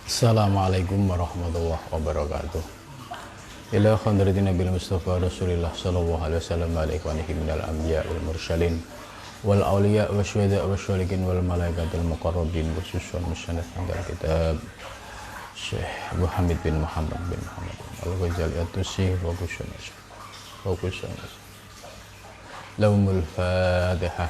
Assalamualaikum warahmatullahi wabarakatuh. Ila khadratin Nabil Mustafa Rasulillah sallallahu alaihi wasallam alaihi wa alihi minal anbiya wal mursalin wal awliya wa syuhada wa syuhalikin wal malaikatil muqarrabin khususan musannaf tanggal kitab Syekh Muhammad bin Muhammad bin Muhammad Al-Ghazali At-Tusi wa kusyana Laumul Fatihah.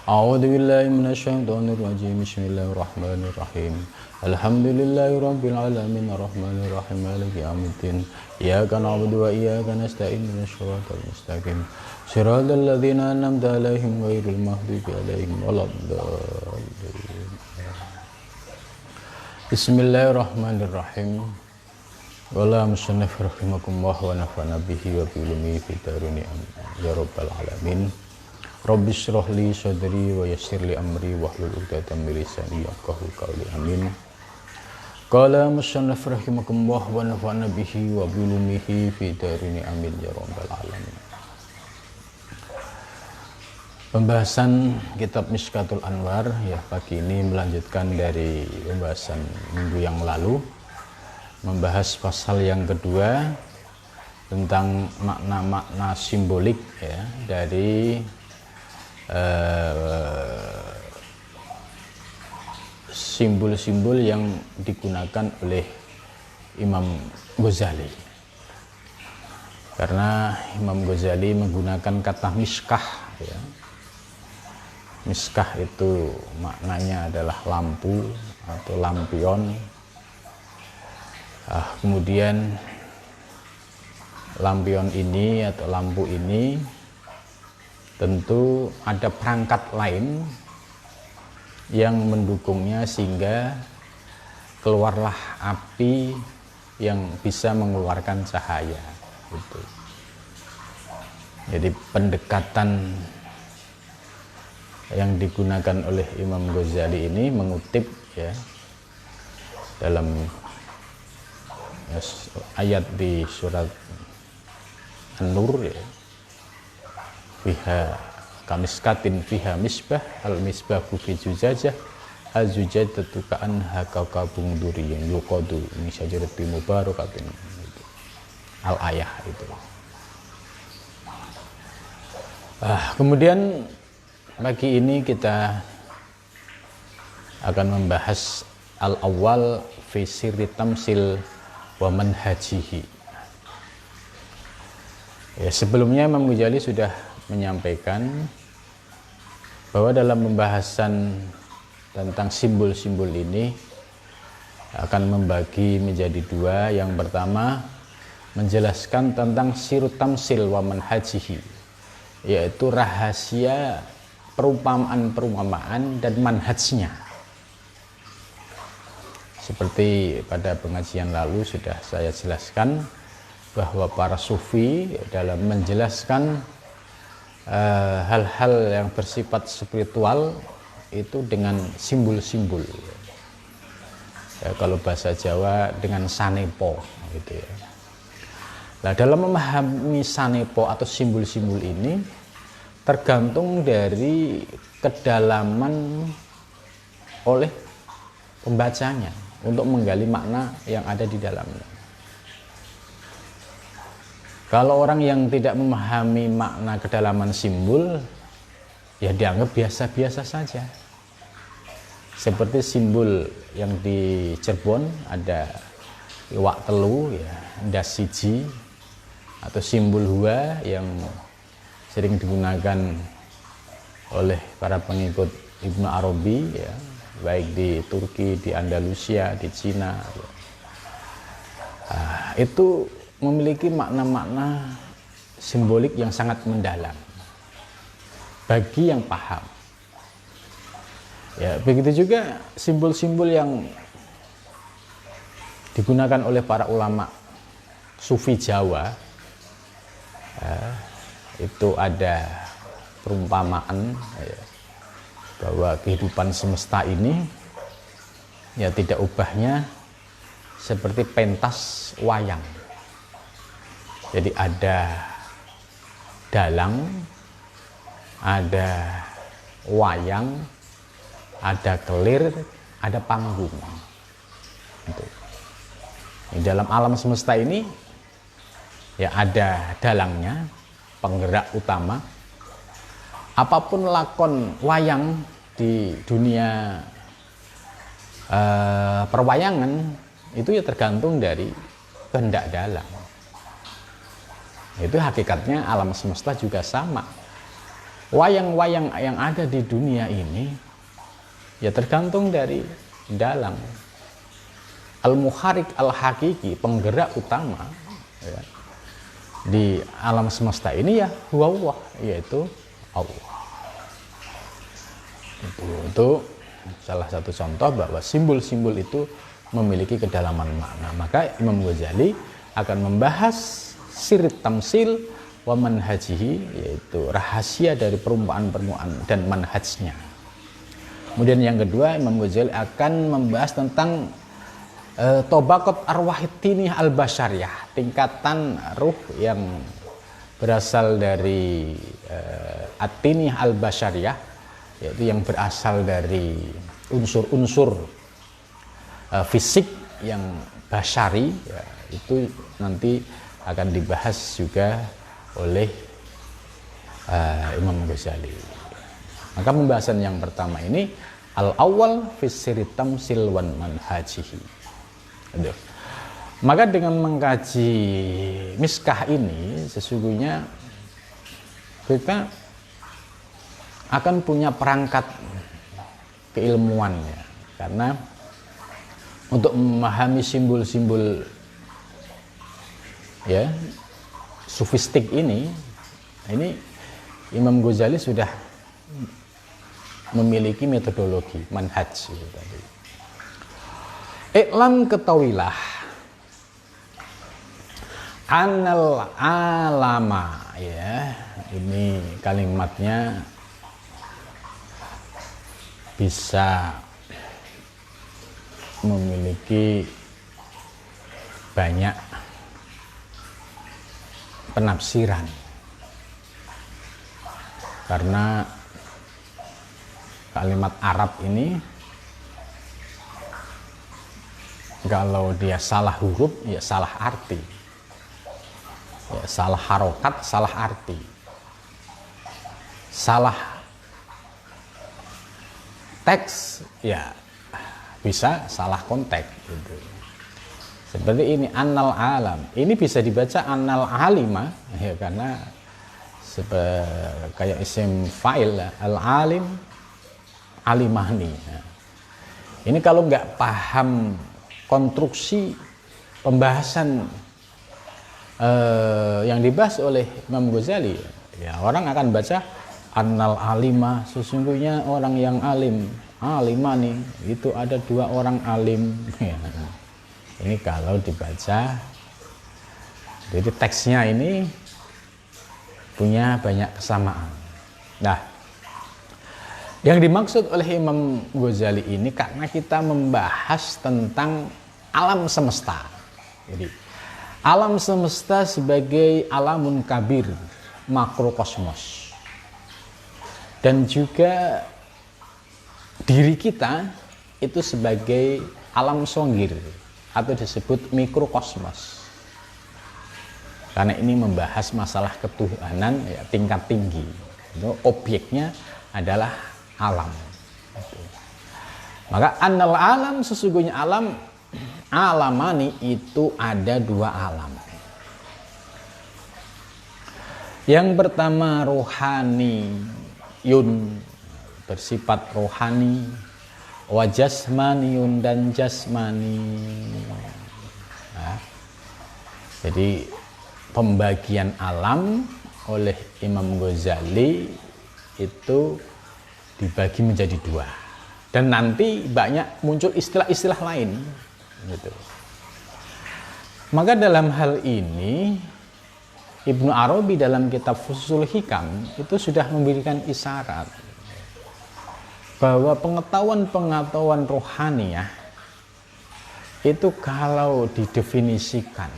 A'udzu billahi minasyaitonir rajim. Bismillahirrahmanirrahim. Alhamdulillahi rabbil alamin arrahmanir rahim maliki yaumiddin. Iyyaka na'budu wa iyyaka nasta'in ihdinas siratal mustaqim. Shiratal ladzina an'amta 'alaihim ghairil maghdubi 'alaihim waladdallin. Bismillahirrahmanirrahim. Wala musannaf rahimakumullah wa nafa'ana bihi wa bi ulumi fi darini ya rabbal alamin. Rabbi shrah li sadri wa yassir li amri wahlul 'uqdatam min lisani yafqahu qawli. Amin. Qala musannaf rahimakumullah wa nafa'ana bihi wa bi ulumihi fi darini amin ya rabbal alamin. Pembahasan kitab Mishkatul Anwar ya pagi ini melanjutkan dari pembahasan minggu yang lalu, membahas pasal yang kedua tentang makna-makna simbolik ya dari simbol-simbol yang digunakan oleh Imam Ghazali, karena Imam Ghazali menggunakan kata miskah ya. Miskah itu maknanya adalah lampu atau lampion. Kemudian lampion ini atau lampu ini tentu ada perangkat lain yang mendukungnya sehingga keluarlah api yang bisa mengeluarkan cahaya gitu. Jadi pendekatan yang digunakan oleh Imam Ghazali ini mengutip ya dalam ayat di surat An-Nur ya, fiha kamiskatin fiha misbah al misbahu fi zujajah al zujajatu ka'anha kawkabun duriyun yuqadu min syajaratin mubarakatin al ayah itu. Kemudian pagi ini kita akan membahas al-awwal fi sirri tamsil wa manhajihi. Ya, sebelumnya Imam Ghazali sudah menyampaikan bahwa dalam pembahasan tentang simbol-simbol ini akan membagi menjadi dua. Yang pertama menjelaskan tentang sirut tamsil wa manhajihi, yaitu rahasia perumpamaan-perumpamaan dan manhajnya. Seperti pada pengajian lalu sudah saya jelaskan bahwa para sufi dalam menjelaskan hal-hal yang bersifat spiritual itu dengan simbol-simbol ya, kalau bahasa Jawa dengan sanepo gitu ya. Nah, dalam memahami sanepo atau simbol-simbol ini tergantung dari kedalaman oleh pembacanya untuk menggali makna yang ada di dalamnya. Kalau orang yang tidak memahami makna kedalaman simbol, ya dianggap biasa-biasa saja. Seperti simbol yang di Cirebon ada iwak telu, ya, ndas siji, atau simbol hua yang sering digunakan oleh para pengikut Ibnu Arabi, ya, baik di Turki, di Andalusia, di Cina. Ya. Itu memiliki makna-makna simbolik yang sangat mendalam bagi yang paham. Ya, begitu juga simbol-simbol yang digunakan oleh para ulama sufi Jawa. Ya, itu ada perumpamaan ya, bahwa kehidupan semesta ini ya tidak ubahnya seperti pentas wayang. Jadi ada dalang, ada wayang, ada kelir, ada panggung. Gitu. Di dalam alam semesta ini ya ada dalangnya, penggerak utama. Apapun lakon wayang di dunia perwayangan itu ya tergantung dari kehendak dalang. Itu hakikatnya alam semesta juga sama. Wayang-wayang yang ada di dunia ini ya tergantung dari dalang. Al-Muharik al-Hakiki, penggerak utama ya, di alam semesta ini ya huwa, yaitu Allah. Itu salah satu contoh bahwa simbol-simbol itu memiliki kedalaman makna. Maka Imam Ghazali akan membahas sirit tamsil wa manhajihi, yaitu rahasia dari perumpamaan-perumpamaan dan manhajnya. Kemudian yang kedua, Imam Ghazali akan membahas tentang tobaqat arwahitini al-basyariyah, tingkatan ruh yang berasal dari at-tinih al-basyariyah, yaitu yang berasal dari unsur-unsur fisik yang basyari ya, itu nanti akan dibahas juga oleh Imam Ghazali. Maka pembahasan yang pertama ini al-awwal fi sirri tamsil wan manhajihi. Aduh. Maka dengan mengkaji miskah ini sesungguhnya kita akan punya perangkat keilmuan ya. Karena untuk memahami simbol-simbol ya sufistik ini Imam Ghazali sudah memiliki metodologi manhaj gitu tadi. Iklam ketahuilah anal alama ya, ini kalimatnya bisa memiliki banyak penafsiran karena kalimat Arab ini kalau dia salah huruf ya salah arti, ya, salah harokat salah arti, salah teks ya bisa salah konteks gitu. Seperti ini annal alam, ini bisa dibaca annal alima ya karena kayak isim fa'il al alim alimahni ya. Ini kalau nggak paham konstruksi pembahasan yang dibahas oleh Imam Ghazali ya orang akan baca annal alima, sesungguhnya orang yang alim, alimani itu ada dua orang alim ya. Ini kalau dibaca, jadi teksnya ini punya banyak kesamaan. Nah, yang dimaksud oleh Imam Ghazali ini karena kita membahas tentang alam semesta. Jadi alam semesta sebagai alamun kabir, makrokosmos, dan juga diri kita itu sebagai alam songgir atau disebut mikrokosmos. Karena ini membahas masalah ketuhanan ya, tingkat tinggi. Itu objeknya adalah alam. Maka annal alam, sesungguhnya alam, alamani itu ada dua alam. Yang pertama rohani yun, bersifat rohani, wa jasmaniyun dan jasmani. Nah, jadi pembagian alam oleh Imam Ghazali itu dibagi menjadi dua, dan nanti banyak muncul istilah-istilah lain gitu. Maka dalam hal ini Ibnu Arabi dalam kitab Fususul Hikam itu sudah memberikan isyarat bahwa pengetahuan-pengetahuan rohaniah itu kalau didefinisikan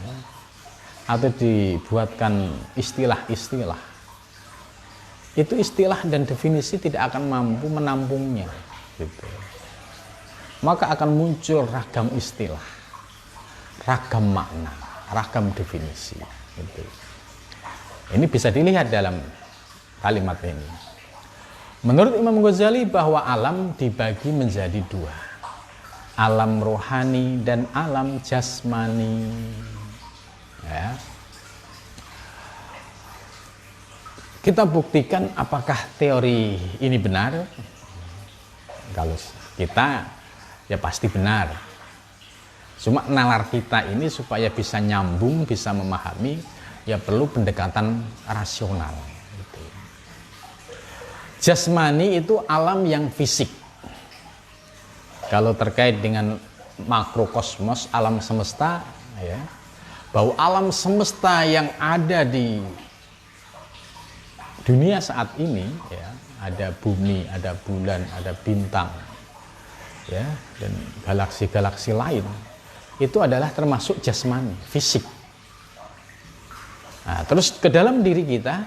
atau dibuatkan istilah-istilah, itu istilah dan definisi tidak akan mampu menampungnya gitu. Maka akan muncul ragam istilah, ragam makna, ragam definisi. Gitu. Ini bisa dilihat dalam kalimat ini. Menurut Imam Ghazali bahwa alam dibagi menjadi dua, alam rohani dan alam jasmani. Ya. Kita buktikan apakah teori ini benar. Kalau kita ya pasti benar. Cuma nalar kita ini supaya bisa nyambung, bisa memahami, ya perlu pendekatan rasional. Gitu. Jasmani itu alam yang fisik. Kalau terkait dengan makrokosmos, alam semesta, ya, bahwa alam semesta yang ada di dunia saat ini, ya, ada bumi, ada bulan, ada bintang, ya, dan galaksi-galaksi lain, itu adalah termasuk jasmani, fisik. Nah, terus ke dalam diri kita,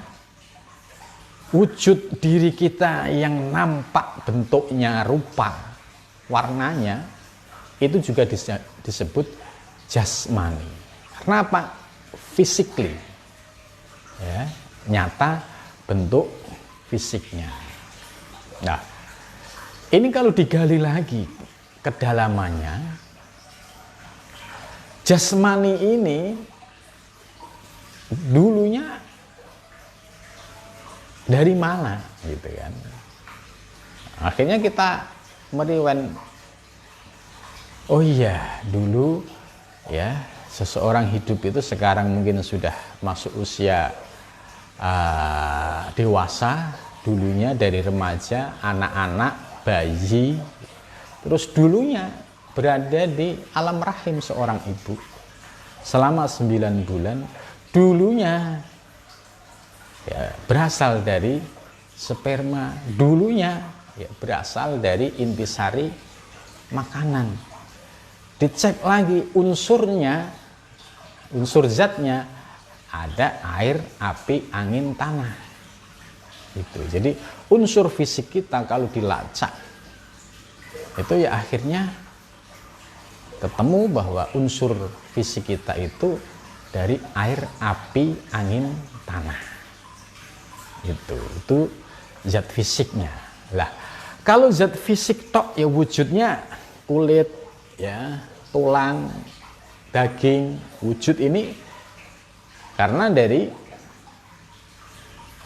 wujud diri kita yang nampak bentuknya, rupa, warnanya, itu juga disebut jasmani. Kenapa? Physically, ya, nyata bentuk fisiknya. Nah, ini kalau digali lagi kedalamannya, jasmani ini dulunya dari mana, gitu kan? Akhirnya kita meriwen, oh iya, dulu ya seseorang hidup itu sekarang mungkin sudah masuk usia dewasa, dulunya dari remaja, anak-anak, bayi, terus dulunya berada di alam rahim seorang ibu selama 9 bulan, dulunya ya, berasal dari sperma, dulunya ya, berasal dari intisari makanan. Dicek lagi unsurnya, unsur zatnya, ada air, api, angin, tanah. Gitu. Jadi unsur fisik kita kalau dilacak, itu ya akhirnya ketemu bahwa unsur fisik kita itu dari air, api, angin, tanah. Itu zat fisiknya. Lah, kalau zat fisik tok ya wujudnya kulit, ya, tulang, daging, wujud ini karena dari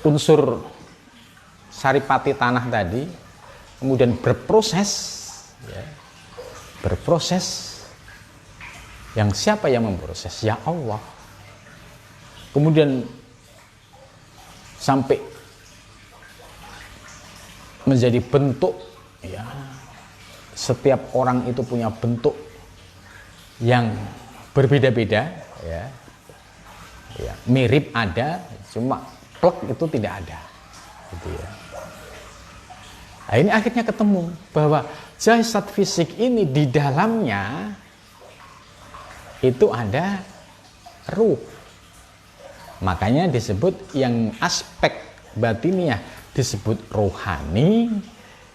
unsur saripati tanah tadi kemudian berproses, ya, berproses. Yang siapa yang memproses? Ya Allah. Kemudian sampai menjadi bentuk, ya, setiap orang itu punya bentuk yang berbeda-beda, ya. Ya, mirip ada, cuma plek itu tidak ada, gitu ya. Nah, ini akhirnya ketemu bahwa jasad fisik ini di dalamnya itu ada ruh. Makanya disebut yang aspek batiniah disebut rohani,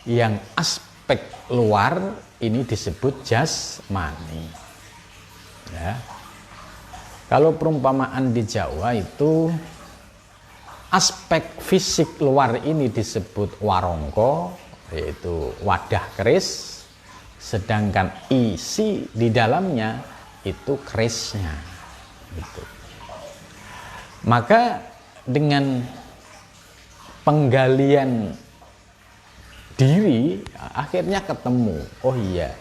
yang aspek luar ini disebut jasmani. Ya. Kalau perumpamaan di Jawa itu aspek fisik luar ini disebut warongko, yaitu wadah keris, sedangkan isi di dalamnya itu kerisnya. Gitu. Maka dengan penggalian diri akhirnya ketemu, oh iya,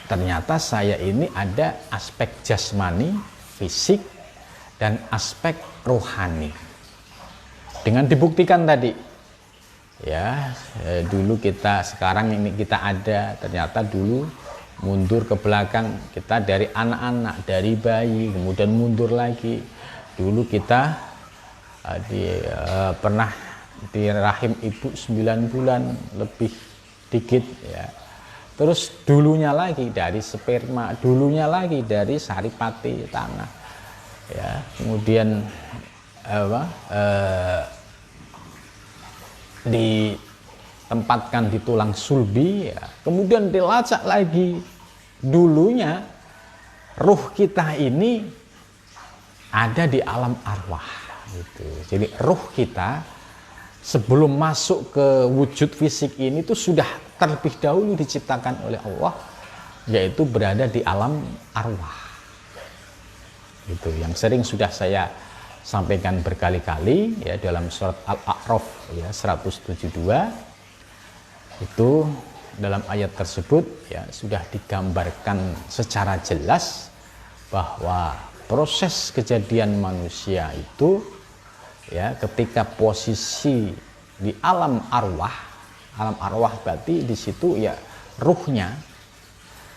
ternyata saya ini ada aspek jasmani, fisik, dan aspek rohani. Dengan dibuktikan tadi, ya, dulu kita, sekarang ini kita ada, ternyata dulu mundur ke belakang, kita dari anak-anak, dari bayi, kemudian mundur lagi. Dulu kita pernah di rahim ibu 9 bulan lebih dikit, ya. Terus dulunya lagi dari sperma, dulunya lagi dari saripati tanah, ya. Kemudian ditempatkan di tulang sulbi, ya. Kemudian dilacak lagi, dulunya ruh kita ini ada di alam arwah gitu. Jadi ruh kita sebelum masuk ke wujud fisik ini tuh sudah terlebih dahulu diciptakan oleh Allah, yaitu berada di alam arwah. Itu yang sering sudah saya sampaikan berkali-kali ya, dalam surat Al-A'raf ya 172 itu dalam ayat tersebut ya sudah digambarkan secara jelas bahwa proses kejadian manusia itu ya ketika posisi di alam arwah berarti di situ ya ruhnya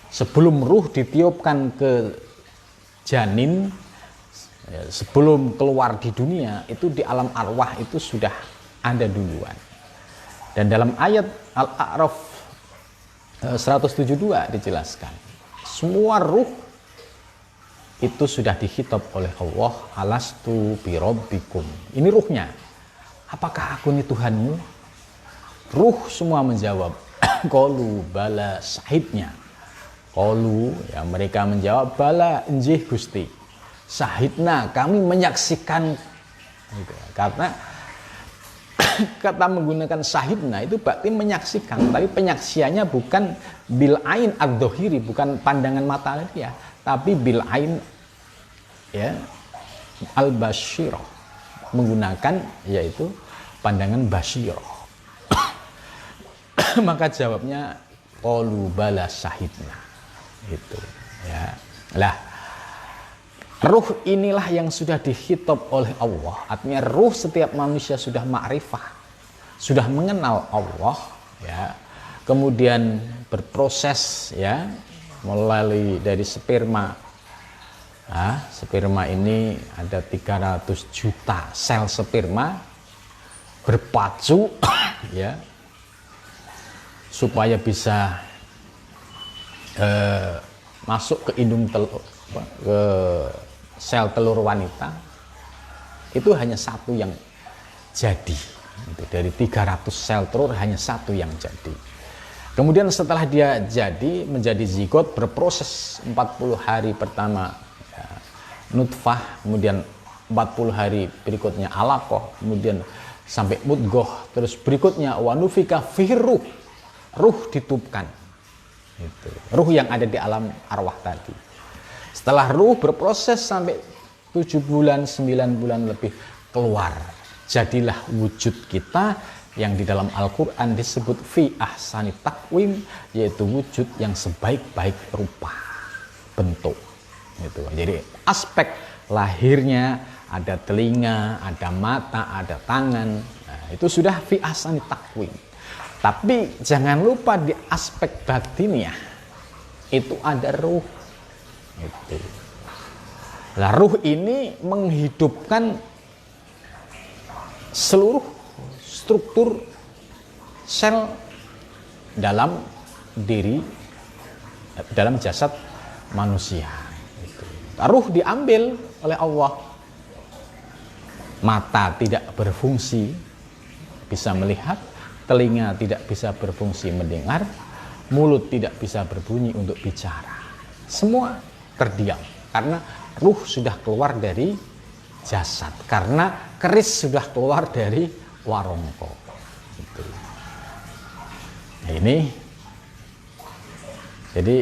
sebelum ruh ditiupkan ke janin ya, sebelum keluar di dunia itu di alam arwah itu sudah ada duluan. Dan dalam ayat Al-A'raf 172 dijelaskan semua ruh itu sudah dikhitab oleh Allah, alastu birabbikum. Ini ruhnya. Apakah aku ini Tuhanmu? Ruh semua menjawab, qalu bala, syahidnya. Qalu ya mereka menjawab bala enjih Gusti. Syahidna, kami menyaksikan. Gitu. Karena kata menggunakan syahidna itu berarti menyaksikan, tapi penyaksiannya bukan bil ain ad-dhahiri, bukan pandangan mata dia, tapi bil ain ya al-basyirah, menggunakan yaitu pandangan basyirah. Maka jawabnya qalu bala syahidna. Itu ya. Lah ruh inilah yang sudah dikhitab oleh Allah. Artinya ruh setiap manusia sudah ma'rifah, sudah mengenal Allah ya. Kemudian berproses ya melalui dari sperma. Nah, sperma ini ada 300 juta sel sperma berpacu ya supaya bisa masuk ke indung telur, ke sel telur wanita. Itu hanya satu yang jadi. Itu dari 300 sel telur hanya satu yang jadi. Kemudian setelah dia jadi menjadi zigot, berproses 40 hari pertama ya, nutfah, kemudian 40 hari berikutnya alaqah, kemudian sampai mudghah, terus berikutnya wanufika fihi ruh ditupkan. Itu ruh yang ada di alam arwah tadi. Setelah ruh berproses sampai 7 bulan, 9 bulan lebih keluar. Jadilah wujud kita yang di dalam Al-Quran disebut fi ahsani takwim, yaitu wujud yang sebaik-baik rupa bentuk. Itu. Jadi aspek lahirnya ada telinga, ada mata, ada tangan. Nah, itu sudah fi ahsani takwim. Tapi jangan lupa di aspek batinnya itu ada ruh. Itu. Nah, ruh ini menghidupkan seluruh struktur sel dalam diri, dalam jasad manusia. Itu. Ruh diambil oleh Allah. Mata tidak berfungsi bisa melihat, telinga tidak bisa berfungsi mendengar, mulut tidak bisa berbunyi untuk bicara. Semua terdiam karena ruh sudah keluar dari jasad, karena keris sudah keluar dari warongko. Gitu. Nah, ini jadi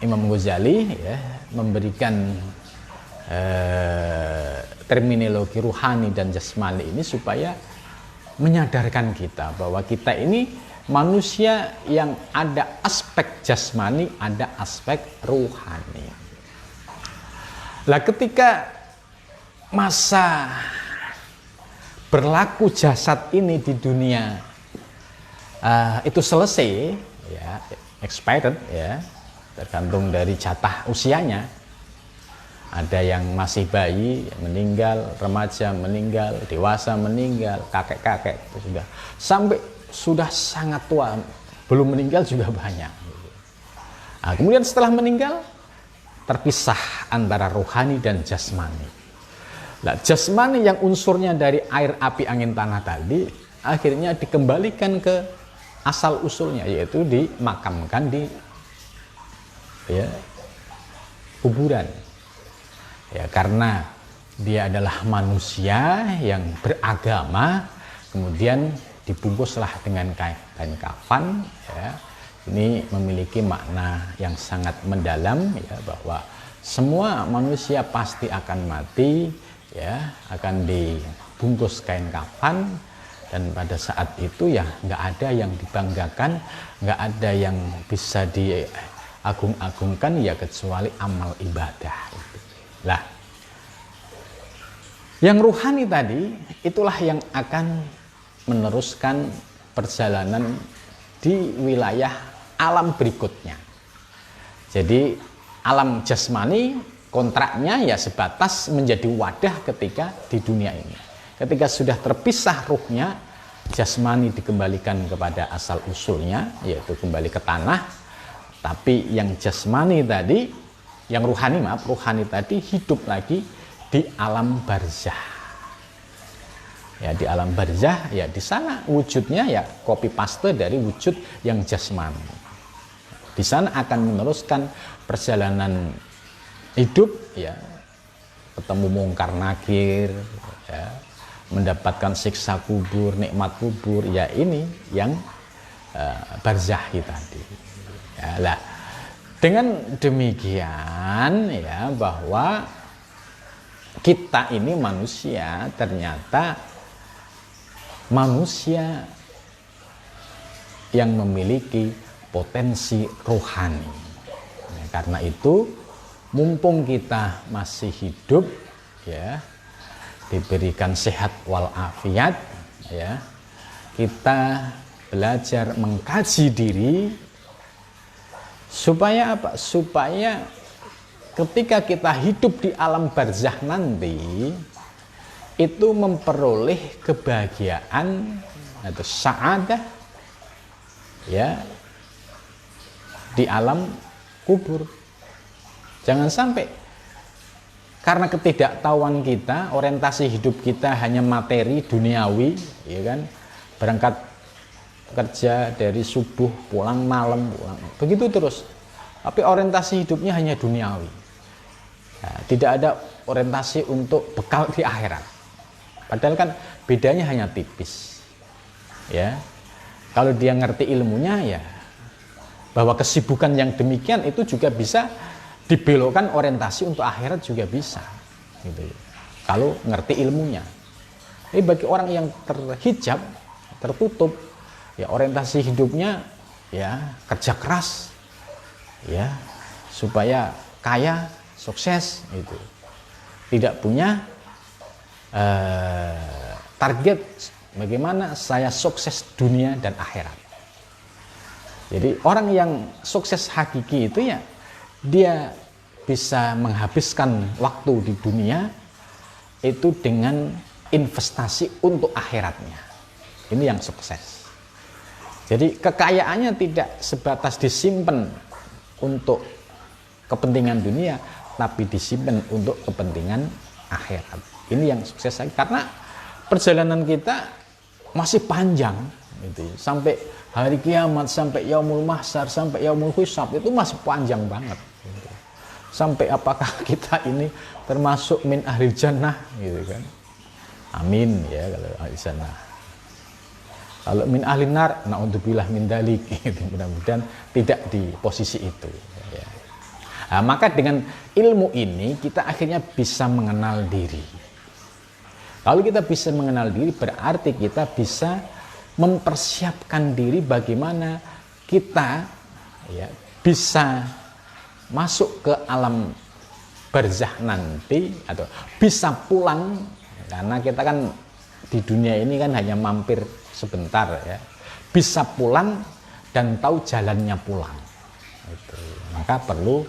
Imam Ghazali ya memberikan terminologi ruhani dan jasmani ini supaya menyadarkan kita bahwa kita ini manusia yang ada aspek jasmani, ada aspek ruhani. Lah ketika masa berlaku jasad ini di dunia itu selesai, ya, expired, ya, tergantung dari jatah usianya. Ada yang masih bayi meninggal, remaja meninggal, dewasa meninggal, kakek-kakek itu sudah sampai sudah sangat tua belum meninggal juga banyak. Nah, kemudian setelah meninggal terpisah antara rohani dan jasmani. Nah, jasmani yang unsurnya dari air, api, angin, tanah tadi akhirnya dikembalikan ke asal usulnya, yaitu dimakamkan di kuburan. Ya, karena dia adalah manusia yang beragama, kemudian dibungkuslah dengan kain kafan. Ya. Ini memiliki makna yang sangat mendalam, ya, bahwa semua manusia pasti akan mati, ya, akan dibungkus kain kafan, dan pada saat itu ya nggak ada yang dibanggakan, nggak ada yang bisa diagung-agungkan ya kecuali amal ibadah. Lah, yang ruhani tadi itulah yang akan meneruskan perjalanan di wilayah alam berikutnya. Jadi alam jasmani kontraknya ya sebatas menjadi wadah ketika di dunia ini. Ketika sudah terpisah ruhnya, jasmani dikembalikan kepada asal usulnya, yaitu kembali ke tanah. Tapi yang jasmani tadi, yang ruhani tadi hidup lagi di alam barzah. Ya, di alam barzah, ya di sana wujudnya ya copy paste dari wujud yang jasmani. Di sana akan meneruskan perjalanan hidup, ya, ketemu mungkar nakir, ya, mendapatkan siksa kubur, nikmat kubur, ya ini yang barzakhi tadi. Ya, lah, dengan demikian ya bahwa kita ini manusia ternyata manusia yang memiliki potensi rohani. Ya, karena itu mumpung kita masih hidup, ya, diberikan sehat walafiat, ya, kita belajar mengkaji diri supaya apa? Supaya ketika kita hidup di alam barzakh nanti itu memperoleh kebahagiaan atau sa'adah, ya, di alam kubur. Jangan sampai karena ketidaktahuan kita, orientasi hidup kita hanya materi, duniawi, ya kan, berangkat kerja dari subuh, pulang malam, pulang, begitu terus. Tapi orientasi hidupnya hanya duniawi. Nah, tidak ada orientasi untuk bekal di akhirat. Padahal kan bedanya hanya tipis. Ya, kalau dia ngerti ilmunya, ya, bahwa kesibukan yang demikian itu juga bisa dibelokkan orientasi untuk akhirat juga bisa, gitu. Kalau ngerti ilmunya. Ini bagi orang yang terhijab, tertutup, ya orientasi hidupnya ya kerja keras, ya supaya kaya, sukses, itu. Tidak punya target bagaimana saya sukses dunia dan akhirat. Jadi orang yang sukses hakiki itu ya dia bisa menghabiskan waktu di dunia itu dengan investasi untuk akhiratnya. Ini yang sukses. Jadi kekayaannya tidak sebatas disimpan untuk kepentingan dunia, tapi disimpan untuk kepentingan akhirat. Ini yang sukses lagi, karena perjalanan kita masih panjang, gitu. Sampai hari kiamat, sampai yaumul mahsyar, sampai yaumul hisab itu masih panjang banget. Gitu. Sampai apakah kita ini termasuk min ahli jannah, gitu kan? Amin ya kalau ahli jannah. Kalau min ahli nar, naudzubillah min dalik, gitu. Mudah-mudahan tidak di posisi itu. Ya. Nah, maka dengan ilmu ini kita akhirnya bisa mengenal diri. Kalau kita bisa mengenal diri, berarti kita bisa mempersiapkan diri bagaimana kita ya bisa masuk ke alam barzakh nanti atau bisa pulang, karena kita kan di dunia ini kan hanya mampir sebentar ya, bisa pulang dan tahu jalannya pulang. Itu. Maka perlu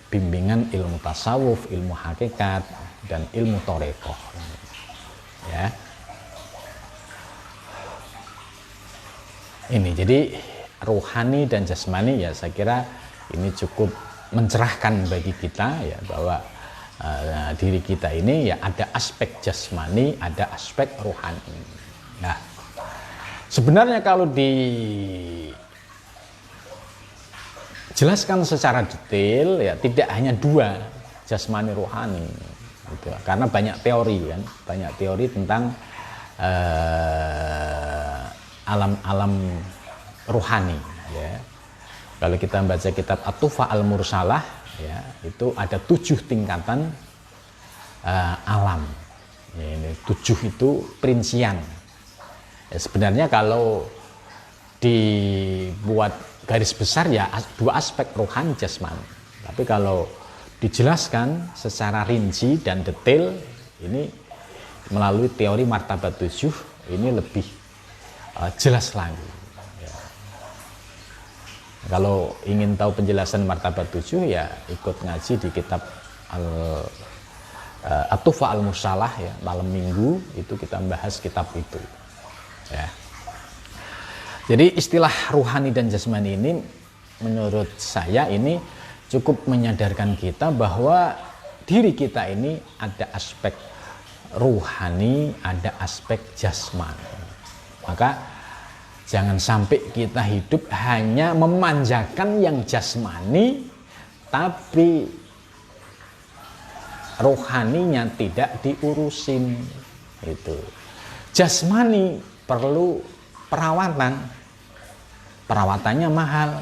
bimbingan ilmu tasawuf, ilmu hakikat, dan ilmu thariqah. Ya. Ini jadi rohani dan jasmani ya saya kira ini cukup mencerahkan bagi kita ya bahwa diri kita ini ya ada aspek jasmani, ada aspek rohani. Nah, sebenarnya kalau dijelaskan secara detail ya tidak hanya dua jasmani rohani gitu. Karena banyak teori kan, banyak teori tentang alam-alam rohani ya. Kalau kita baca kitab At-Tufa Al-Mursalah ya, itu ada 7 tingkatan alam ya, ini 7 itu perincian ya. Sebenarnya kalau dibuat garis besar ya 2 aspek rohani jasmani, tapi kalau dijelaskan secara rinci dan detail ini melalui teori martabat 7 ini lebih jelas lagi ya. Kalau ingin tahu penjelasan martabat 7 ya ikut ngaji di kitab At-Tufa Al-Mursalah ya, malam minggu itu kita bahas kitab itu ya. Jadi istilah ruhani dan jasmani ini menurut saya ini cukup menyadarkan kita bahwa diri kita ini ada aspek ruhani, ada aspek jasmani. Maka jangan sampai kita hidup hanya memanjakan yang jasmani tapi rohaninya tidak diurusin itu. Jasmani perlu perawatan. Perawatannya mahal,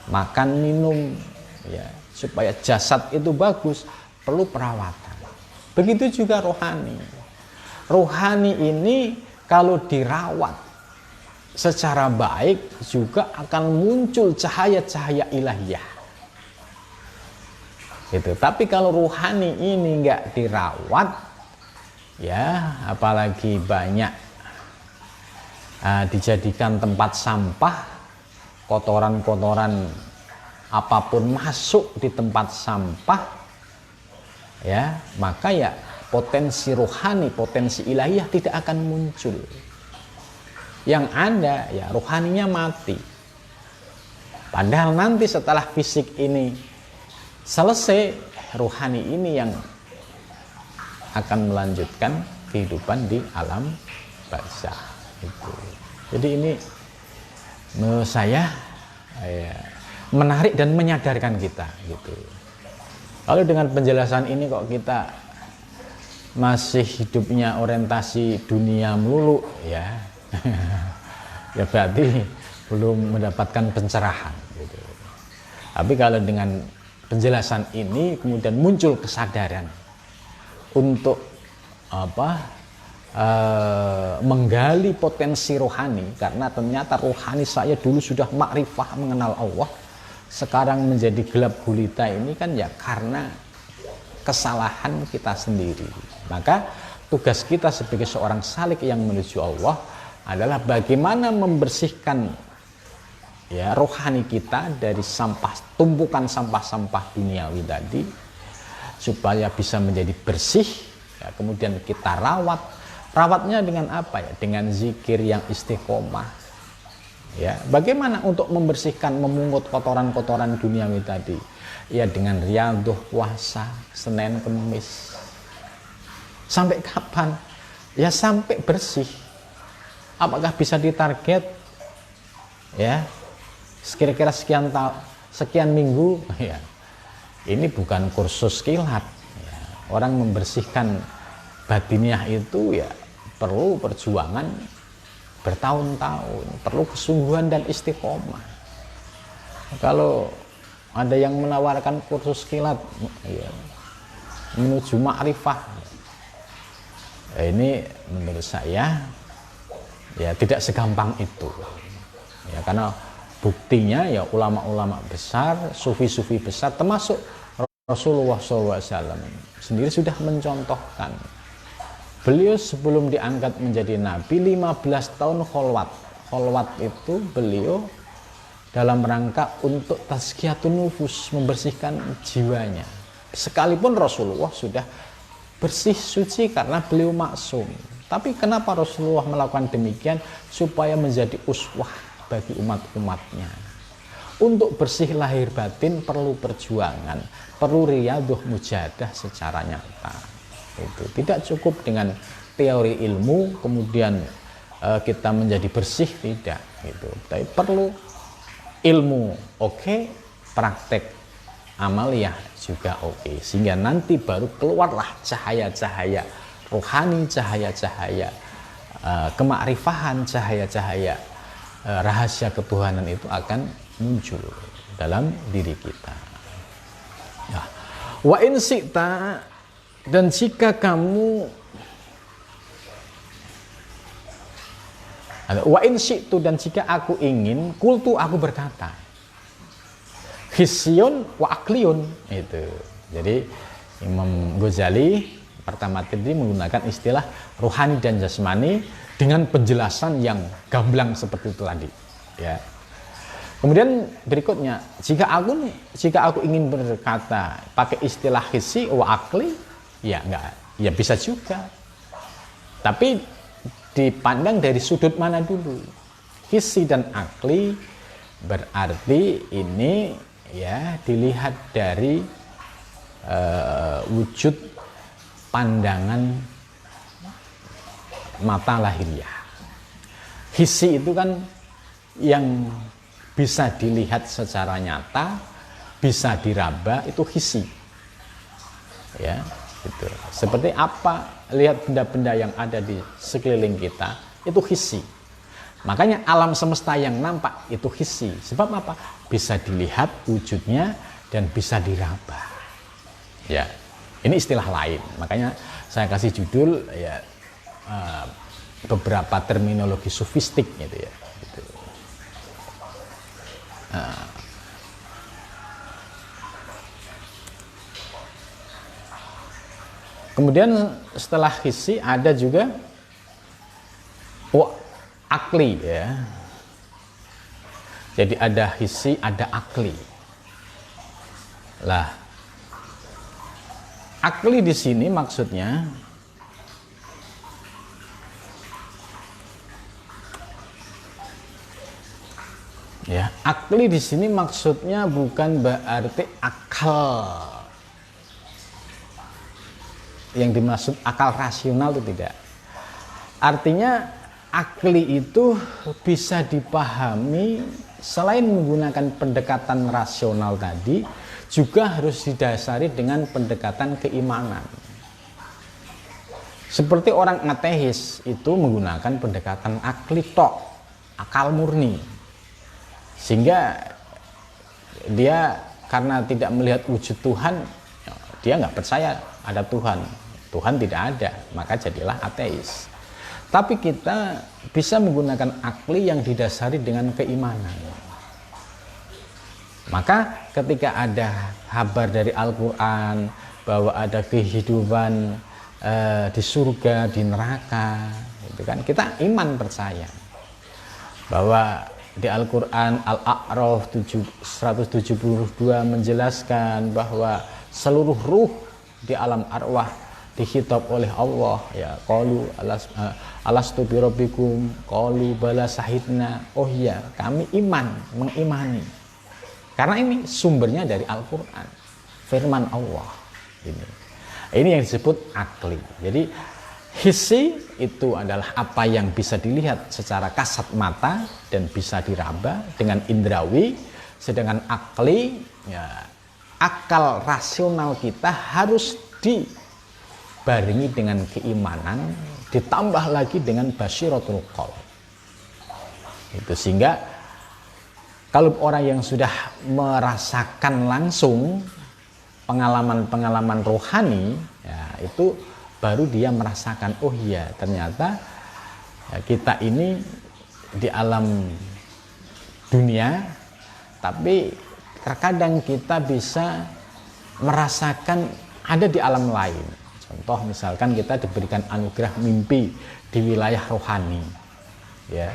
makan minum ya, supaya jasad itu bagus perlu perawatan. Begitu juga rohani. Rohani ini kalau dirawat secara baik juga akan muncul cahaya-cahaya ilahiyah. Gitu. Tapi kalau rohani ini nggak dirawat ya, apalagi banyak dijadikan tempat sampah, kotoran-kotoran apapun masuk di tempat sampah ya, maka ya potensi rohani, potensi ilahiyah tidak akan muncul. Yang ada ya rohaninya mati. Padahal nanti setelah fisik ini selesai, rohani ini yang akan melanjutkan kehidupan di alam barzakh itu. Jadi ini menurut saya ya, menarik dan menyadarkan kita gitu. Kalau dengan penjelasan ini kok kita masih hidupnya orientasi dunia melulu ya ya berarti belum mendapatkan pencerahan gitu. Tapi kalau dengan penjelasan ini kemudian muncul kesadaran untuk menggali potensi rohani, karena ternyata rohani saya dulu sudah makrifah mengenal Allah, sekarang menjadi gelap gulita ini kan ya karena kesalahan kita sendiri. Maka tugas kita sebagai seorang salik yang menuju Allah adalah bagaimana membersihkan ya rohani kita dari sampah, tumpukan sampah-sampah duniawi tadi supaya bisa menjadi bersih ya, kemudian kita rawat. Rawatnya dengan apa ya? Dengan zikir yang istiqomah. Ya, bagaimana untuk membersihkan, memungut kotoran-kotoran duniawi tadi? Ya dengan riyadhah puasa Senin Kemis. Sampai kapan? Ya sampai bersih. Apakah bisa ditarget? Ya, kira-kira sekian minggu? Ya, ini bukan kursus kilat. Ya, orang membersihkan batiniah itu ya perlu perjuangan bertahun-tahun, perlu kesungguhan dan istiqomah. Kalau ada yang menawarkan kursus kilat ya, menuju ma'rifah ya, ini menurut saya ya tidak segampang itu ya, karena buktinya ya ulama-ulama besar, sufi-sufi besar termasuk Rasulullah SAW sendiri sudah mencontohkan. Beliau sebelum diangkat menjadi nabi 15 tahun kholwat. Kholwat itu beliau dalam rangka untuk tazkiyatun nufus, membersihkan jiwanya. Sekalipun Rasulullah sudah bersih suci karena beliau maksum. Tapi kenapa Rasulullah melakukan demikian? Supaya menjadi uswah bagi umat-umatnya. Untuk bersih lahir batin perlu perjuangan, perlu riyadhah mujahadah secara nyata. Itu tidak cukup dengan teori ilmu kemudian kita menjadi bersih, tidak gitu. Tapi perlu ilmu oke, praktek amaliyah juga oke. Sehingga nanti baru keluarlah cahaya-cahaya rohani, cahaya-cahaya kemakrifahan, cahaya-cahaya rahasia ketuhanan itu akan muncul dalam diri kita. Ya. Wa in syi'ta, dan jika kamu wa in syi'tu, dan jika aku ingin, kultu, aku berkata, hisyun wa akliyun, itu. Jadi Imam Ghazali pertama tadi menggunakan istilah rohani dan jasmani dengan penjelasan yang gamblang seperti itu tadi, ya. Kemudian berikutnya, jika aku ingin berkata pakai istilah hissi wa akli, ya enggak, ya bisa juga. Tapi dipandang dari sudut mana dulu? Hissi dan akli berarti ini ya dilihat dari wujud pandangan mata lahiriah. Hissi itu kan yang bisa dilihat secara nyata, bisa diraba, itu hissi. Ya, gitu. Seperti apa? Lihat benda-benda yang ada di sekeliling kita, itu hissi. Makanya alam semesta yang nampak itu hissi. Sebab apa? Bisa dilihat wujudnya dan bisa diraba. Ya, ini istilah lain. Makanya saya kasih judul ya beberapa terminologi sofistik gitu ya. Gitu. Kemudian setelah hissi ada juga akli, ya. Jadi ada hissi, ada akli. Lah, akli di sini maksudnya ya, akli di sini maksudnya bukan berarti akal. Yang dimaksud akal rasional itu tidak. Artinya akli itu bisa dipahami selain menggunakan pendekatan rasional tadi, juga harus didasari dengan pendekatan keimanan. Seperti orang ateis itu menggunakan pendekatan akli tok, akal murni. Sehingga dia karena tidak melihat wujud Tuhan, dia nggak percaya ada Tuhan. Tuhan tidak ada, maka jadilah ateis. Tapi kita bisa menggunakan akli yang didasari dengan keimanan. Maka ketika ada kabar dari Al-Quran bahwa ada kehidupan di surga, di neraka, itu kan kita iman percaya bahwa di Al-Quran Al-A'raf 172 menjelaskan bahwa seluruh ruh di alam arwah dihitab oleh Allah, ya, qalu alastu bi rabbikum qalu bala sahidna. Oh iya, kami mengimani. Karena ini sumbernya dari Al-Quran, firman Allah. Ini yang disebut akli. Jadi hissi itu adalah apa yang bisa dilihat secara kasat mata dan bisa diraba dengan indrawi, sedangkan akli, ya, akal rasional kita harus dibarengi dengan keimanan, ditambah lagi dengan basyiratul qalb. Itu sehingga kalau orang yang sudah merasakan langsung pengalaman-pengalaman rohani, ya, itu baru dia merasakan, oh iya ternyata ya, kita ini di alam dunia, tapi terkadang kita bisa merasakan ada di alam lain. Contoh misalkan kita diberikan anugerah mimpi di wilayah rohani, ya,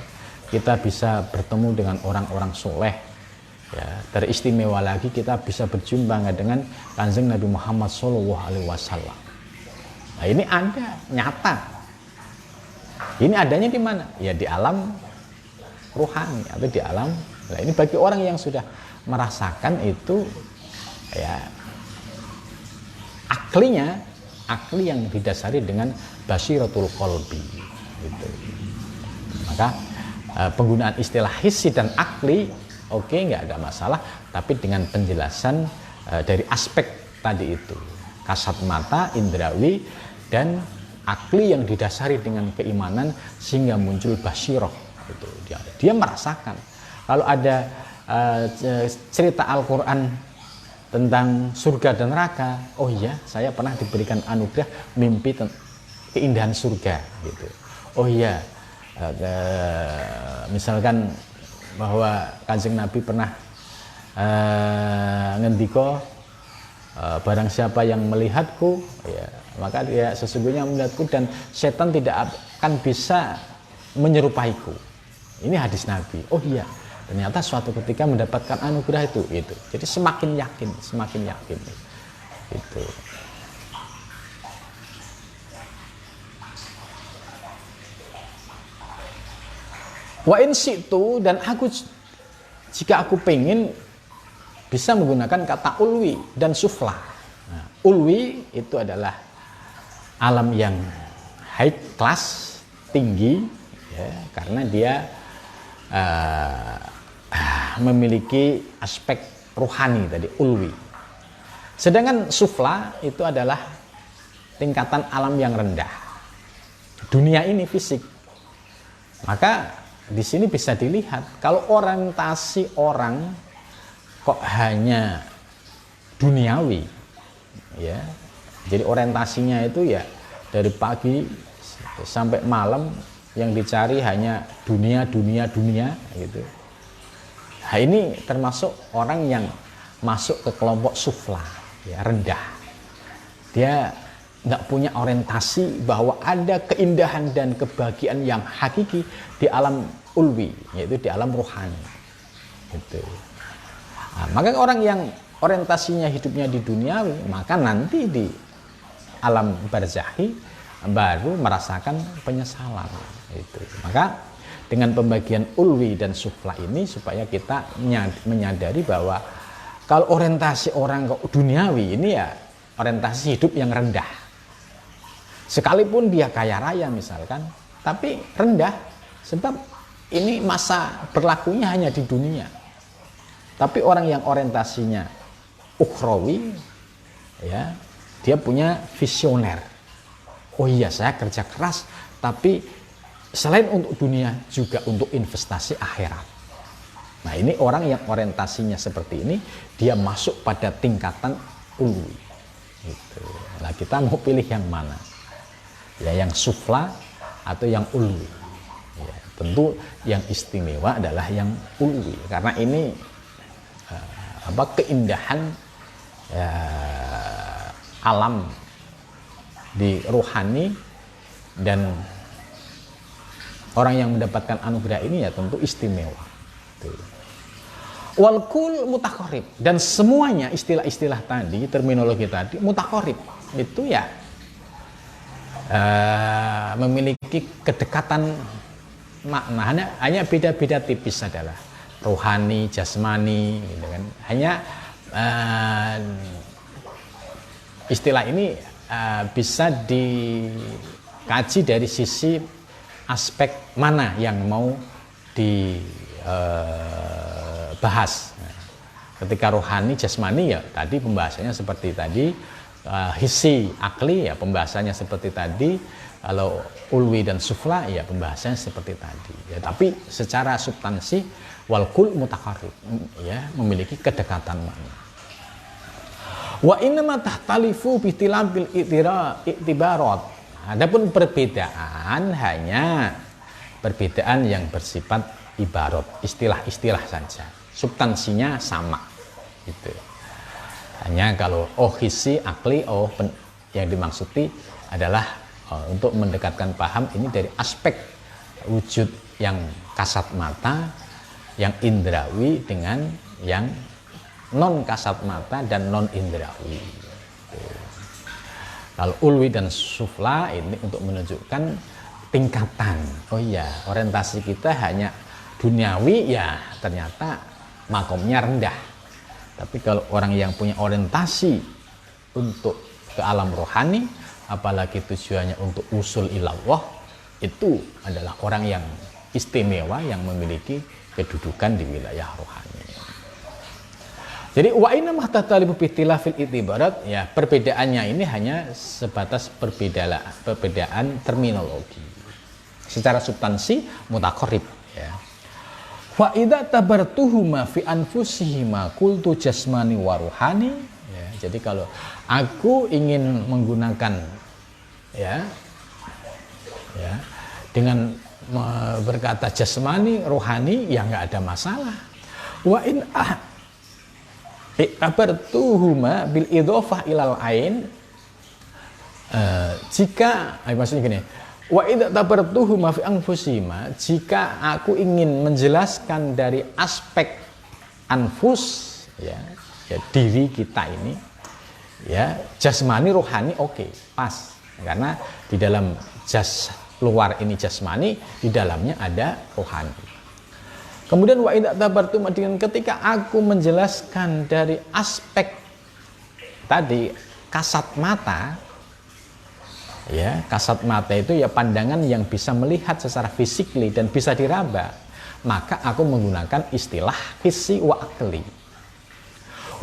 kita bisa bertemu dengan orang-orang soleh, ya, teristimewa lagi kita bisa berjumpa dengan Kanjeng Nabi Muhammad SAW. Nah, ini ada nyata. Ini adanya di mana? Ya di alam rohani atau di alam. Nah, ini bagi orang yang sudah merasakan itu, ya, akli yang didasari dengan basyiratul qalbi. Gitu. Maka penggunaan istilah hissi dan akli, oke, nggak ada masalah, tapi dengan penjelasan dari aspek tadi itu, kasat mata, indrawi, dan akli yang didasari dengan keimanan sehingga muncul basyirah. Gitu. Dia merasakan. Kalau ada cerita Al-Quran tentang surga dan neraka, oh iya, saya pernah diberikan anugerah mimpi keindahan surga. Gitu. Oh iya, misalkan bahwa Kanjeng Nabi pernah ngendiko, barang siapa yang melihatku, ya, maka dia sesungguhnya melihatku dan setan tidak akan bisa menyerupaiku. Ini hadis Nabi. Oh iya, ternyata suatu ketika mendapatkan anugerah itu. Jadi semakin yakin. Itu. Wa in syi'tu, dan jika aku pengen bisa menggunakan kata ulwi dan sufla. Nah, ulwi itu adalah alam yang high class, tinggi, ya, karena dia memiliki aspek ruhani tadi, ulwi. Sedangkan sufla itu adalah tingkatan alam yang rendah. Dunia ini fisik. Maka di sini bisa dilihat kalau orientasi orang kok hanya duniawi, ya. Jadi orientasinya itu ya dari pagi sampai malam yang dicari hanya dunia gitu. Nah, ini termasuk orang yang masuk ke kelompok sufla, ya, rendah. Dia nggak punya orientasi bahwa ada keindahan dan kebahagiaan yang hakiki di alam ulwi, yaitu di alam rohani. Gitu. Nah, maka orang yang orientasinya hidupnya di duniawi, maka nanti di alam barzakhi baru merasakan penyesalan. Itu. Maka dengan pembagian ulwi dan sufla ini supaya kita menyadari bahwa kalau orientasi orang ke duniawi ini ya orientasi hidup yang rendah. Sekalipun dia kaya raya misalkan, tapi rendah sebab ini masa berlakunya hanya di dunia. Tapi orang yang orientasinya ukhrawi, ya, dia punya visioner. Oh iya, saya kerja keras, tapi selain untuk dunia juga untuk investasi akhirat. Nah, ini orang yang orientasinya seperti ini, dia masuk pada tingkatan ulwi. Gitu. Nah, kita mau pilih yang mana? Ya, yang sufla atau yang ulwi? Ya, tentu yang istimewa adalah yang ulwi, karena ini keindahan alam di rohani, dan orang yang mendapatkan anugerah ini ya tentu istimewa. Wal kul mutaqarrib, dan semuanya istilah-istilah tadi, terminologi tadi mutaqarrib itu ya memiliki kedekatan makna, hanya beda-beda tipis adalah rohani, jasmani, gitu kan. Hanya istilah ini bisa dikaji dari sisi aspek mana yang mau dibahas. Ketika rohani, jasmani ya tadi pembahasannya seperti tadi, hissi, akli ya pembahasannya seperti tadi. Kalau ulwi dan sufla ya pembahasannya seperti tadi. Ya, tapi secara substansi wal kul mutaqarrib, ya, memiliki kedekatan makna. Wa innama tahtalifu bi ikhtilafil i'tibarat. Adapun perbedaan hanya perbedaan yang bersifat ibarat, istilah-istilah saja. Substansinya sama. Gitu. Hanya kalau hissi, akli, yang dimaksudi adalah untuk mendekatkan paham ini dari aspek wujud yang kasat mata, yang indrawi dengan yang non kasat mata dan non indrawi. Kalau ulwi dan sufla ini untuk menunjukkan tingkatan. Oh iya, orientasi kita hanya duniawi, ya ternyata makomnya rendah. Tapi kalau orang yang punya orientasi untuk ke alam rohani, apalagi tujuannya untuk usul ilallah, itu adalah orang yang istimewa yang memiliki kedudukan di wilayah rohani. Jadi wa inna mahtatalibu bitilafil itibarat, ya perbedaannya ini hanya sebatas perbedaan terminologi. Secara substansi mutaqarrib, ya. Fa idza tabartuhuma fi anfusihima qultu jasmani wa ruhani, ya. Jadi kalau aku ingin menggunakan ya dengan berkata jasmani, rohani, ya nggak ada masalah. Wa in i'tabartuhuma bil idhofah ilal ain, jika maksudnya gini, wa i'tabartuhuma fi anfusihima, jika aku ingin menjelaskan dari aspek anfus, ya diri kita ini, ya jasmani rohani, oke, pas, karena di dalam luar ini jasmani, di dalamnya ada rohani. Kemudian wa idza tabartu, dengan ketika aku menjelaskan dari aspek tadi kasat mata, ya kasat mata itu ya pandangan yang bisa melihat secara fisikly dan bisa diraba, maka aku menggunakan istilah hissi wa akli.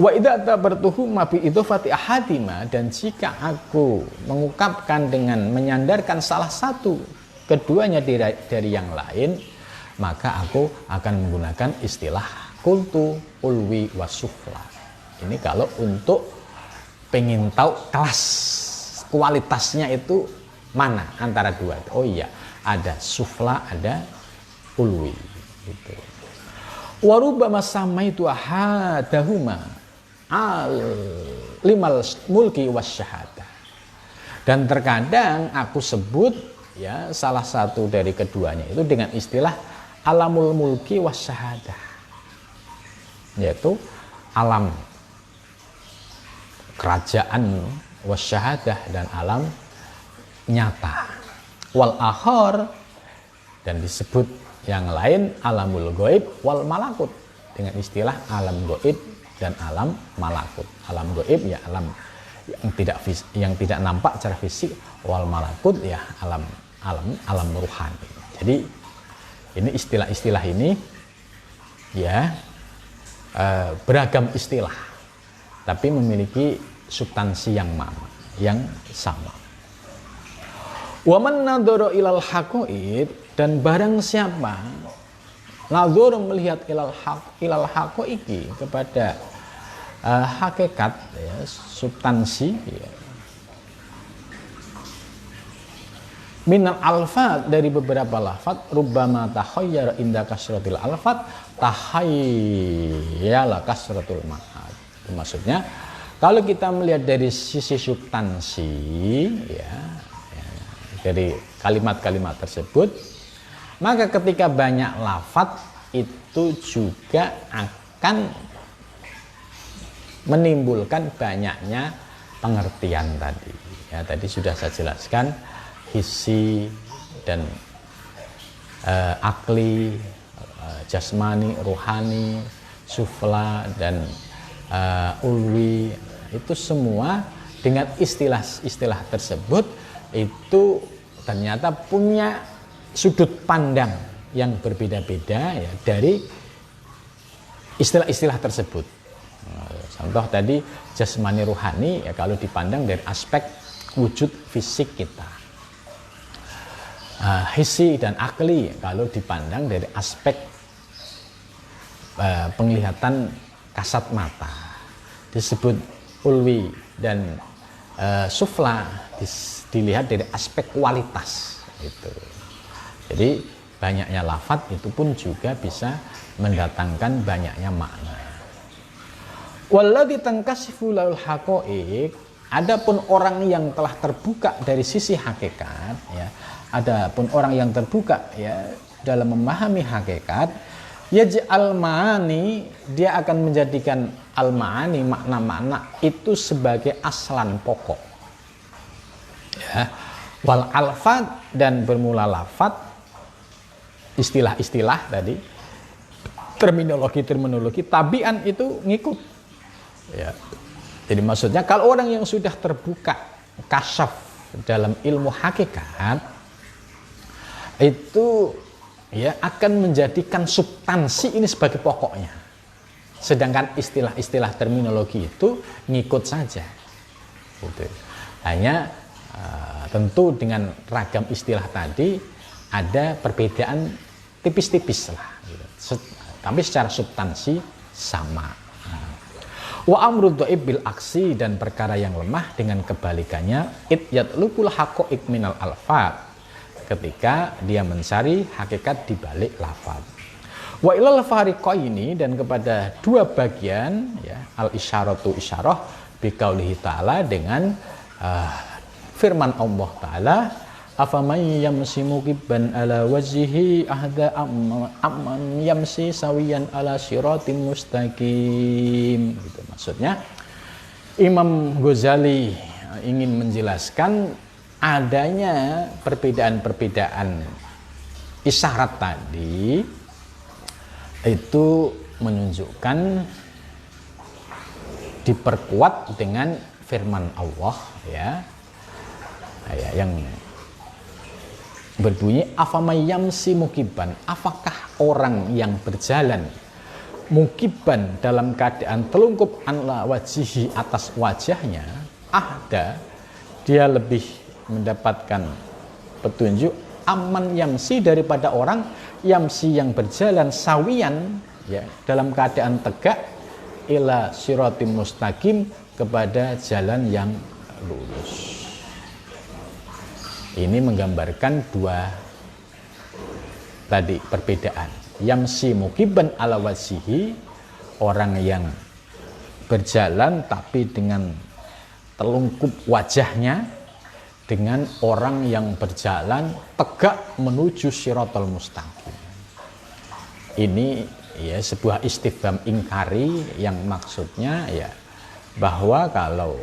Wa idza tabartuhu ma bi idhofati ahadima, dan jika aku mengungkapkan dengan menyandarkan salah satu keduanya dari yang lain, maka aku akan menggunakan istilah kultu ulwi wasufla. Ini kalau untuk pengen tahu kelas kualitasnya itu mana antara dua. Oh iya, ada sufla, ada ulwi. Gitu. Warubama samaitu ahadahuma al limal mulki wasyahada. Dan terkadang aku sebut ya salah satu dari keduanya itu dengan istilah alamul mulki wasyahada, yaitu alam kerajaan wasyahadah dan alam nyata. Wal akhar, dan disebut yang lain alamul ghaib wal malakut, dengan istilah alam ghaib dan alam malakut. Alam ghaib ya alam yang tidak nampak secara fisik, wal malakut ya alam ruhani. Jadi ini istilah-istilah ini ya beragam istilah, tapi memiliki substansi yang sama. Wa man nadhara ilal haqaiq, dan barang siapa nadhara melihat ilal haqaiqi, kepada hakikat ya, substansi ya, minal alfat, dari beberapa lafaz, rubbama takhayyara inda kasratil alfat takhayyala kasratul ma'ad. Maksudnya kalau kita melihat dari sisi substansi ya, dari kalimat-kalimat tersebut, maka ketika banyak lafaz itu juga akan menimbulkan banyaknya pengertian tadi. Ya, tadi sudah saya jelaskan hissi dan akli, jasmani, rohani, sufla dan ulwi, itu semua dengan istilah-istilah tersebut itu ternyata punya sudut pandang yang berbeda-beda ya dari istilah-istilah tersebut. Contoh tadi jasmani rohani ya kalau dipandang dari aspek wujud fisik kita. Hissi dan akli kalau dipandang dari aspek penglihatan kasat mata. Disebut ulwi dan sufla dilihat dari aspek kualitas itu. Jadi banyaknya lafaz itu pun juga bisa mendatangkan banyaknya makna. Walladzi tankasifu lahul haqaiq, adapun orang yang telah terbuka dari sisi hakikat ya, adapun orang yang terbuka ya dalam memahami hakikat, yaj'al ma'ani, dia akan menjadikan al-ma'ani, makna-makna itu sebagai aslan pokok ya. Wal alfat, dan bermula lafat, istilah-istilah tadi, terminologi tabian itu ngikut ya. Jadi maksudnya kalau orang yang sudah terbuka kasyaf dalam ilmu hakikat itu ya akan menjadikan substansi ini sebagai pokoknya. Sedangkan istilah-istilah terminologi itu ngikut saja. Gitu. Hanya tentu dengan ragam istilah tadi ada perbedaan tipis-tipis lah. Gitu. Tapi secara substansi sama. Wa amru dhaif bil aksi, dan perkara yang lemah dengan kebalikannya id yatlubul haqaiq minal alfaz, ketika dia mencari hakikat di balik lafaz. Wa ilal fariqaini, dan kepada dua bagian ya, al isyaratu isyarah bi qaulihi ta'ala, dengan firman Allah Ta'ala, afaman yamsi muqibban ala wajhihi ahda amman yamsi sawiyan ala siratim mustaqim. Gitu maksudnya. Imam Ghazali ingin menjelaskan adanya perbedaan-perbedaan isyarat tadi itu menunjukkan diperkuat dengan firman Allah ya yang berbunyi afamayamsi mukiban, apakah orang yang berjalan mukiban dalam keadaan telungkup ala wajihi, atas wajahnya, ahda, dia lebih mendapatkan petunjuk, aman yamsi, daripada orang yamsi yang berjalan sawian ya, dalam keadaan tegak, ila siratim mustaqim, kepada jalan yang lurus. Ini menggambarkan dua tadi perbedaan. Yamsi mukiban ala wajhihi, orang yang berjalan tapi dengan telungkup wajahnya, dengan orang yang berjalan tegak menuju siratal mustaqim. Ini ya sebuah istifham ingkari yang maksudnya ya bahwa kalau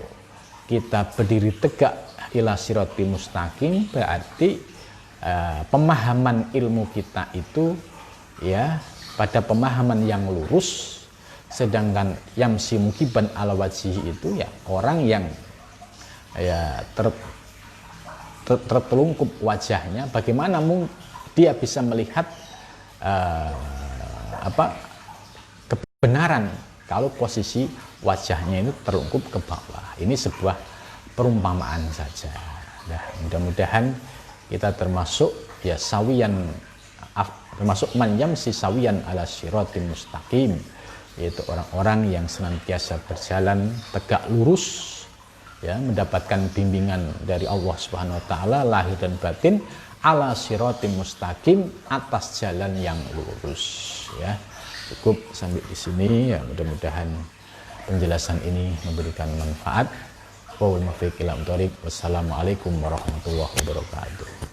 kita berdiri tegak ila sirati mustaqim, berarti pemahaman ilmu kita itu ya pada pemahaman yang lurus. Sedangkan yamsi mukiban ala wajhihi itu ya orang yang ya tertelungkup wajahnya, bagaimana dia bisa melihat kebenaran kalau posisi wajahnya itu terungkup ke bawah. Ini sebuah perumpamaan saja. Nah, mudah-mudahan kita termasuk ya sawiyan, termasuk man yamsi sawiyan ala siratim mustaqim, yaitu orang-orang yang senantiasa berjalan tegak lurus ya, mendapatkan bimbingan dari Allah Subhanahu wa taala lahir dan batin, ala siratim mustaqim, atas jalan yang lurus ya. Cukup sampai di sini ya, mudah-mudahan penjelasan ini memberikan manfaat. Wassalamualaikum warahmatullahi wabarakatuh.